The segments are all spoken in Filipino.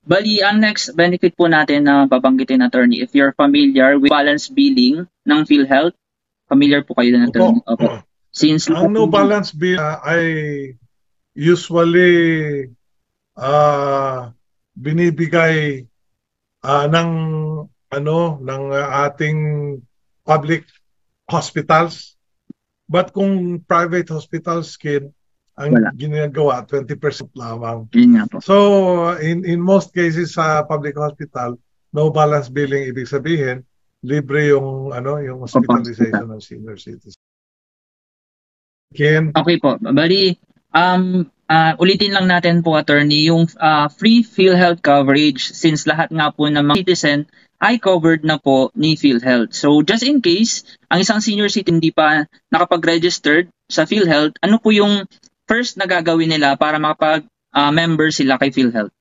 Bali, ang next benefit po natin na babanggitin, attorney, if you're familiar with balance billing ng PhilHealth, familiar po kayo na, attorney? Opo. Opo. Since Ang no balance bill ay usually binibigay ng ating public hospitals. But kung private hospitals, ang wala. ginagawa 20% lamang. Yun nga po. So in most cases sa public hospital, no balance billing, ibig sabihin libre yung yung hospitalization ng senior citizens. Okay po. Bali, ulitin lang natin po, attorney, yung free PhilHealth coverage, since lahat nga po ng mga citizen ay covered na po ni PhilHealth. So just in case ang isang senior citizen hindi pa nakapag-registered sa PhilHealth, ano po yung first na gagawin nila para makapag-member sila kay PhilHealth?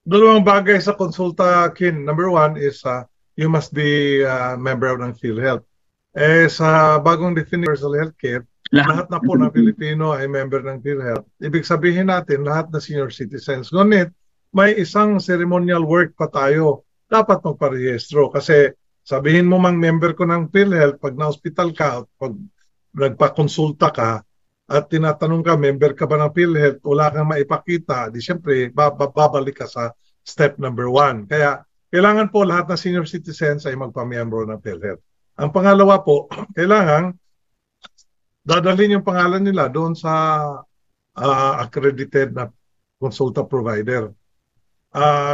Dalawang bagay sa konsulta, Kin. Number one is you must be a member ng PhilHealth. Sa bagong definition of healthcare, lahat na po ng Pilipino ay member ng PhilHealth. Ibig sabihin natin, lahat na senior citizens. Ngunit, may isang ceremonial work pa tayo. Dapat magparehistro. Kasi sabihin mo mang member ko ng PhilHealth, pag na-hospital ka, pag nagpa-konsulta ka, at tinatanong ka, member ka ba ng PhilHealth, wala kang maipakita, di siyempre, babalik ka sa step number 1. Kaya, kailangan po lahat ng senior citizens ay magpamiyembro ng PhilHealth. Ang pangalawa po, kailangan dadalhin yung pangalan nila doon sa accredited na consulta provider.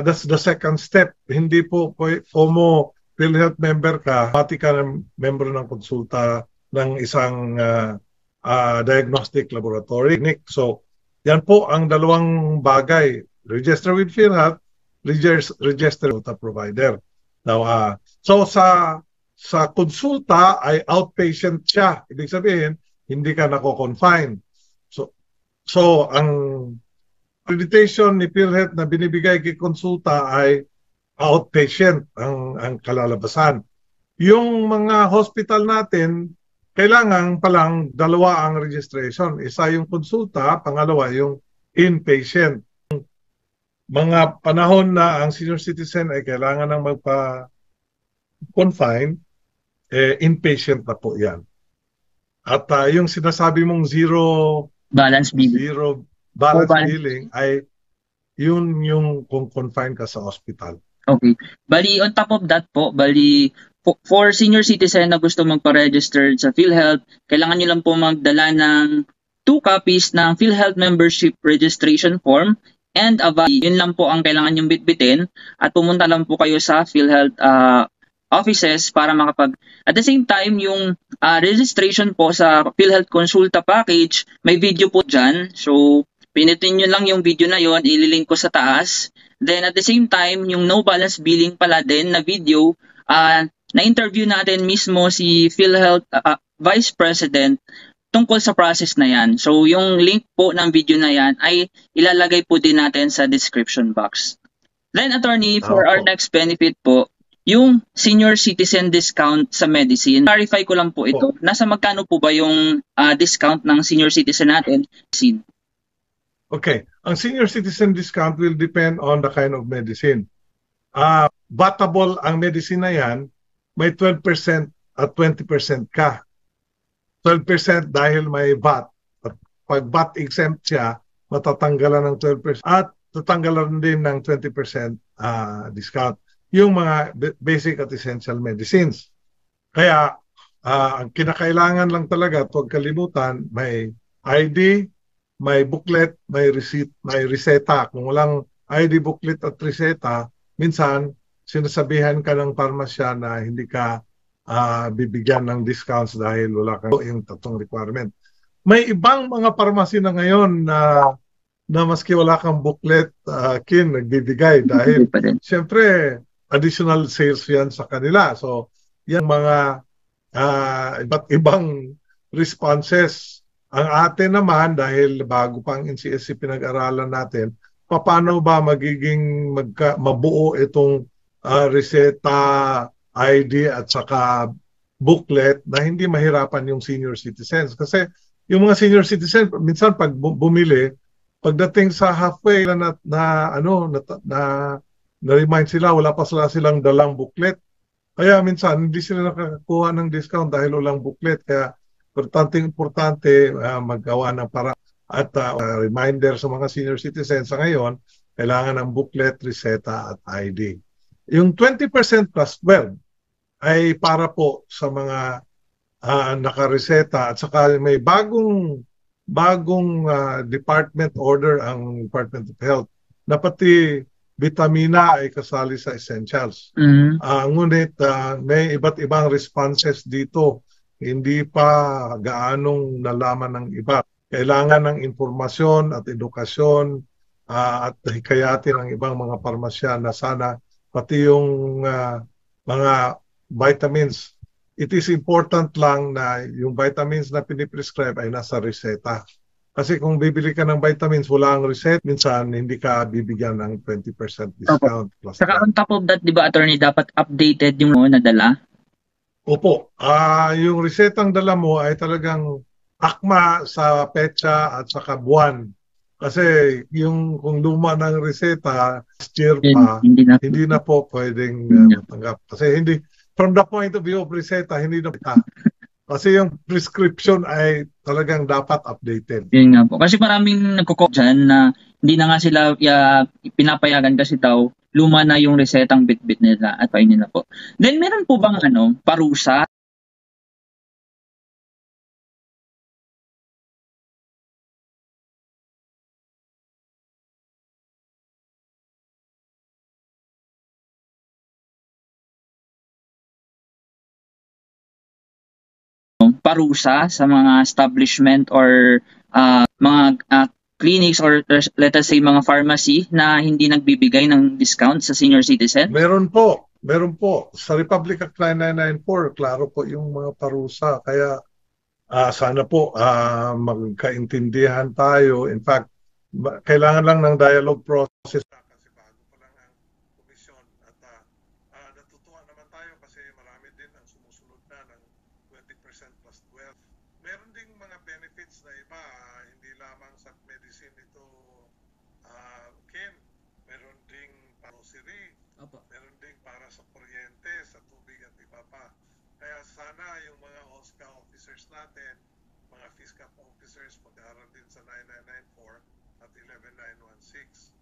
That's the second step. Hindi po FOMO PhilHealth member ka, pati ka ng member ng konsulta ng isang diagnostic laboratory. So, yan po ang dalawang bagay. Register with PhilHealth, register with a provider. Now, so sa konsulta ay outpatient siya. Ibig sabihin, hindi ka nako-confine. So ang accreditation ni PhilHealth na binibigay kay konsulta ay outpatient ang kalalabasan. Yung mga hospital natin, kailangan palang dalawa ang registration. Isa yung konsulta, pangalawa yung inpatient. Mga panahon na ang senior citizen ay kailangan ng magpa-confine, inpatient na po yan. At yung sinasabi mong zero balance billing ay yun yung kung confine ka sa hospital. Okay. Bali, on top of that po, for senior citizen na gusto magpa-register sa PhilHealth, kailangan nyo lang po magdala ng 2 copies ng PhilHealth membership registration form and a valid. Yun lang po ang kailangan nyong bitbitin at pumunta lang po kayo sa PhilHealth offices para at the same time, yung registration po sa PhilHealth Consulta Package, may video po dyan. So, pinutin nyo lang yung video na yon, ililink ko sa taas. Then at the same time, yung no balance billing pala din na video, na-interview natin mismo si PhilHealth Vice President tungkol sa process na yan. So, yung link po ng video na yan ay ilalagay po din natin sa description box. Then, attorney, for our next benefit po, yung senior citizen discount sa medicine. Clarify ko lang po ito. Nasa magkano po ba yung discount ng senior citizen natin? Okay. Ang senior citizen discount will depend on the kind of medicine. Batable ang medicine na yan, may 12% at 20% ka. 12% dahil may VAT. At pag VAT exempt siya, matatanggalan ng 12%. At tatanggalan din ng 20% discount. Yung mga basic at essential medicines. Kaya, ang kinakailangan lang talaga, huwag kalimutan, may ID, may booklet, may receipt, may reseta. Kung walang ID, booklet at reseta, minsan sinasabihan ka ng parmasya na hindi ka bibigyan ng discounts dahil wala kang yung tatlong requirement. May ibang mga parmasy na ngayon na maski wala kang booklet, nagbibigay dahil siyempre additional sales yan sa kanila. So, yung mga iba't ibang responses. Ang atin naman, dahil bago pang NCSC pinag-aralan natin, paano ba magiging mabuo itong reseta, ID at saka booklet na hindi mahirapan yung senior citizens. Kasi yung mga senior citizens, minsan pag bumili, Pagdating sa halfway na-remind sila, wala pa silang dalang booklet. Kaya minsan hindi sila nakakakuha ng discount dahil walang booklet. Kaya importante maggawa ng para at reminder sa mga senior citizens sa ngayon, kailangan ng booklet, reseta at ID. Yung 20% plus 12 ay para po sa mga nakareseta at saka may bagong department order ang Department of Health na pati vitamina ay kasali sa essentials. Ngunit may iba't ibang responses dito. Hindi pa gaanong nalaman ng iba. Kailangan ng informasyon at edukasyon at hikayatin ng ibang mga parmasya na sana pati yung mga vitamins. It is important lang na yung vitamins na piniprescribe ay nasa reseta. Kasi kung bibili ka ng vitamins, wala ang reset, minsan hindi ka bibigyan ng 20% discount. Plus saka on top of that, di ba, attorney, dapat updated yung nadala? Opo. Yung resetang dala mo ay talagang akma sa petsa at saka buwan. Kasi yung kung luma ng reseta, last year pa, hindi na po pwedeng matanggap. Kasi hindi, from the point of view of reseta, hindi na kita. Kasi yung prescription ay talagang dapat updated. Yun nga po. Kasi maraming nagkukok dyan na hindi na nga sila pinapayagan kasi daw luma na yung resetang bit-bit nila at pain nila po. Then meron po bang parusa? Parusa sa mga establishment or mga clinics or let us say mga pharmacy na hindi nagbibigay ng discount sa senior citizen? Meron po. Sa Republic Act 9994, klaro po yung mga parusa. Kaya sana po magkaintindihan tayo. In fact, kailangan lang ng dialogue process kasi bago pa lang ang komisyon at natutuwa naman tayo kasi marami din ang sumusunod na ng 20% plus 12. Meron ding mga benefits na iba, hindi lamang sa medicine ito, Ken. Meron ding grocery, meron ding para sa kuryente, sa tubig at iba pa. Kaya sana yung mga OSCA officers natin, mga FISCAP officers, mag-aaral din sa 9994 at 11916.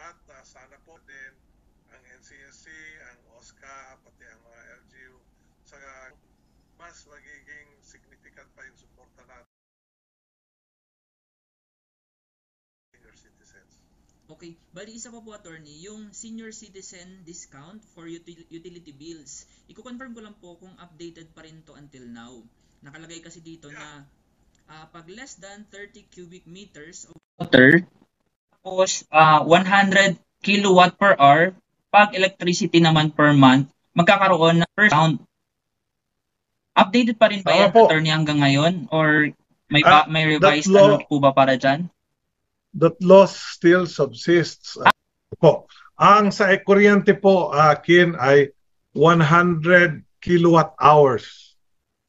At sana po din ang NCSC, ang OSCA, pati ang mga LGU, sa mas magiging significant pa yung suporta natin senior citizens. Okay, bali isa pa po, attorney, yung senior citizen discount for utility bills. Iko-confirm ko lang po kung updated pa rin to until now. Nakalagay kasi dito na pag less than 30 cubic meters of water, tapos 100 kilowatt per hour, pag electricity naman per month, magkakaroon ng per count. Updated pa rin ba yan, attorney, hanggang ngayon? Or may revised po ba para dyan? That law still subsists. Ang sa kuryente po, Kin, ay 100 kilowatt hours.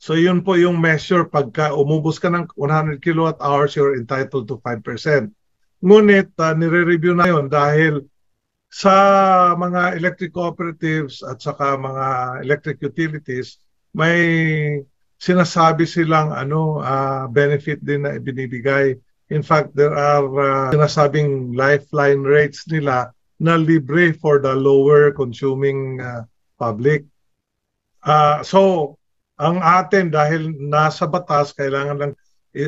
So yun po yung measure. Pagka umubos ka ng 100 kilowatt hours, you're entitled to 5%. Ngunit nire-review na yun dahil sa mga electric cooperatives at saka mga electric utilities, may sinasabi silang benefit din na ibinibigay. In fact, there are sinasabing lifeline rates nila na libre for the lower consuming public. So, ang atin dahil nasa batas, kailangan lang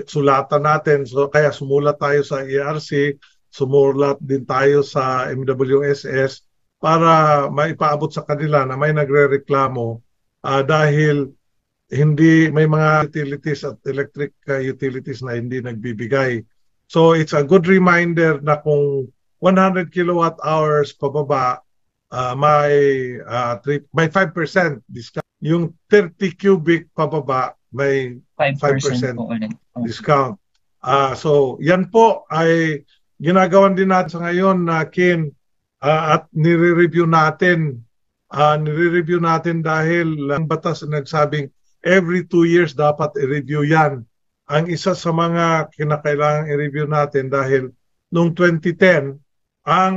sulatan natin. So, kaya sumulat tayo sa ERC, sumulat din tayo sa MWSS para maipaabot sa kanila na may nagre-reklamo dahil hindi may mga utilities at electric utilities na hindi nagbibigay. So it's a good reminder na kung 100 kilowatt hours pababa, may 5% discount. Yung 30 cubic pababa, may 5% discount. So yan po ay ginagawan din natin sa ngayon na Kin, at nire-review natin. Nire-review natin dahil ang batas nagsabing every 2 years dapat i-review yan. Ang isa sa mga kinakailangang i-review natin dahil noong 2010, ang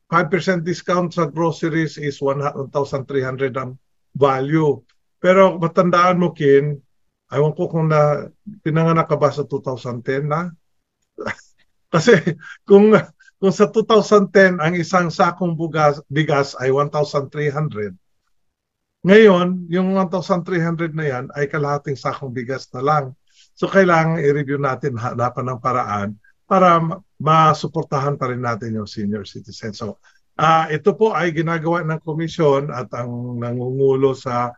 5% discount sa groceries is 1,300 ang value. Pero matandaan mo, Kin, ewan ko kung pinanganak ka ba sa 2010 na? Kasi kung kung sa 2010 ang isang sakong bigas ay 1,300, ngayon yung 1,300 na yan ay kalahating sakong bigas na lang. So kailangan i-review natin, hanapan ng paraan para masuportahan pa rin natin yung senior citizens. So ito po ay ginagawa ng komisyon at ang nangungulo sa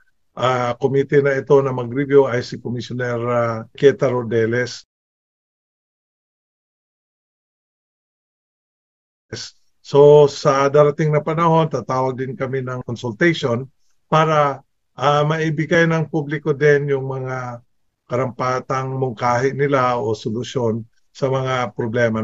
committee na ito na mag-review ay si Commissioner Keta Rodeles. So sa darating na panahon, tatawag din kami ng consultation para maibigay ng publiko din yung mga karampatang mungkahi nila o solusyon sa mga problema.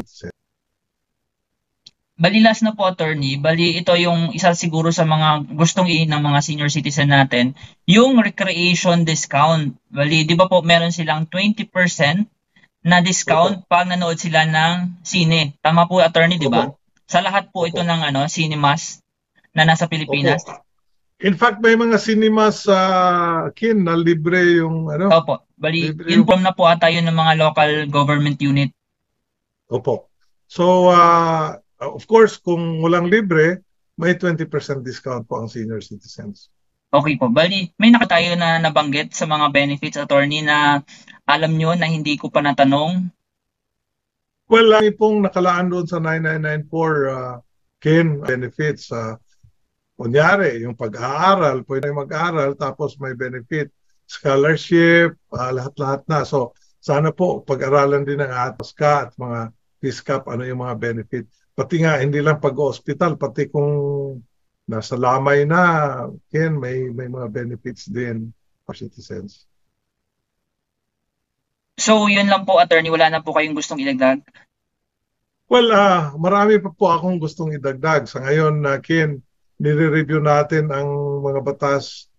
Bali last na po, attorney, bali ito yung isa siguro sa mga gustong ng mga senior citizen natin, yung recreation discount. Bali, di ba po meron silang 20% na discount pag nanood sila ng sine. Tama po, attorney, di ba? Sa lahat po ito ng cinemas na nasa Pilipinas. In fact, may mga cinemas Kin na libre yung Opo. Bali, inform na po ata yun ng mga local government unit. Opo. So, of course, kung walang libre, may 20% discount po ang senior citizens. Okay po. Bali, may nakatayo na nabanggit sa mga benefits, attorney, na alam nyo na hindi ko pa natanong? Well, lagi pong nakalaan doon sa 9994 Kin benefits. Kunyari, yung pag-aaral, pwede mag-aaral, tapos may benefit, scholarship, lahat-lahat na. So, sana po pag-aralan din ng ATSCA at mga PSCAP, ano yung mga benefit. Pati nga, hindi lang pag-hospital, pati kung nasa lamay na, Ken, may mga benefits din for citizens. So, yun lang po, attorney. Wala na po kayong gustong idagdag? Well, marami pa po akong gustong idagdag. Sa ngayon, Ken, nire-review natin ang mga batas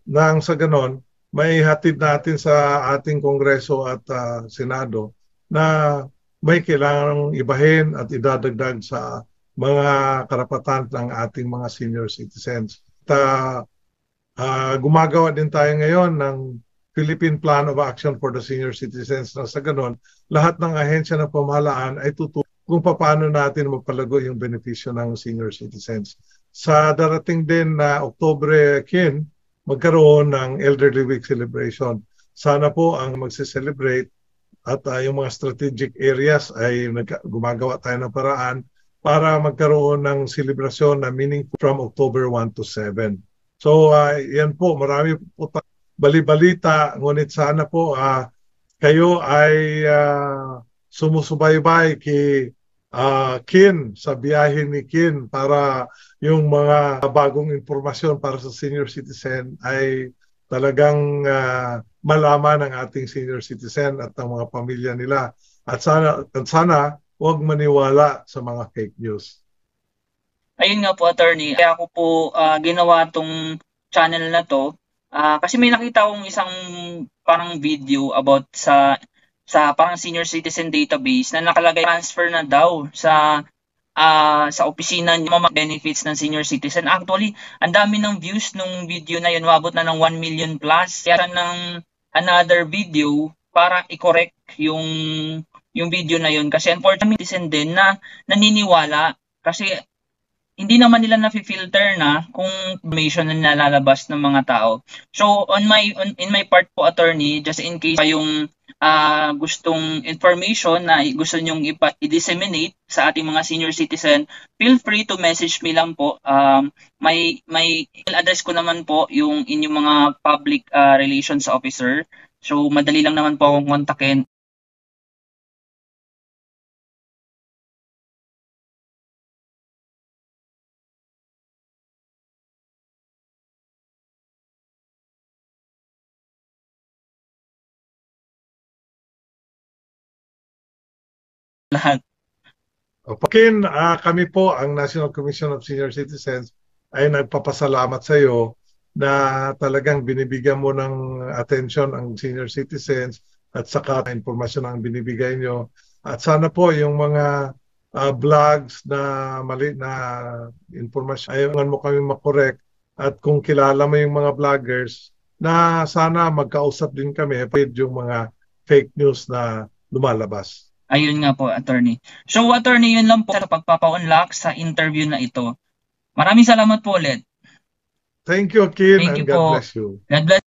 nang sa ganon, may hatid natin sa ating Kongreso at Senado na may kailangang ibahin at idadagdag sa mga karapatan ng ating mga senior citizens. Gumagawa din tayo ngayon ng Philippine Plan of Action for the Senior Citizens na sa ganon, lahat ng ahensya ng pamahalaan ay tutulong kung paano natin mapalago yung benepisyo ng senior citizens. Sa darating din na Oktubre, Kin, magkaroon ng Elderly Week celebration. Sana po ang magse-celebrate at yung mga strategic areas ay gumagawa tayo ng paraan para magkaroon ng selebrasyon na meaningful from October 1 to 7. So yan po, marami po bali-balita, ngunit sana po kayo ay sumusubaybay kay Kin, sa biyahe ni Kin para yung mga bagong impormasyon para sa senior citizen ay talagang malaman ng ating senior citizen at ang mga pamilya nila. At sana huwag maniwala sa mga fake news. Ayun nga po, attorney. Kaya ako po ginawa tong channel na to kasi may nakita akong isang parang video about sa parang senior citizen database na nakalagay transfer na daw sa opisina ng mga benefits ng senior citizen. Actually, ang dami ng views nung video na yun, umabot na ng 1 million plus. Kaya ng another video para i-correct yung video na yun. Kasi unfortunately, citizen din na naniniwala kasi hindi naman nila na-filter na kung information na nalalabas ng mga tao. So, in my part po, attorney, just in case yung gustong information na gusto nyong i-disseminate sa ating mga senior citizen, feel free to message me lang po. May email address ko naman po yung inyong mga public relations officer. So, madali lang naman po akong kontakin. Lahat. Kin, kami po, ang National Commission of Senior Citizens, ay nagpapasalamat sa iyo na talagang binibigyan mo ng attention ang senior citizens at saka impormasyon ang binibigay nyo. At sana po yung mga vlogs na mali na informasyon, ayawan mo kami makorek. At kung kilala mo yung mga vloggers, na sana magkausap din kami with yung mga fake news na lumalabas. Ayun nga po, attorney. So, attorney, yun lang po sa pagpapa-unlock sa interview na ito. Maraming salamat po ulit. Thank you, Kin, Thank and you God po. bless you. God bless.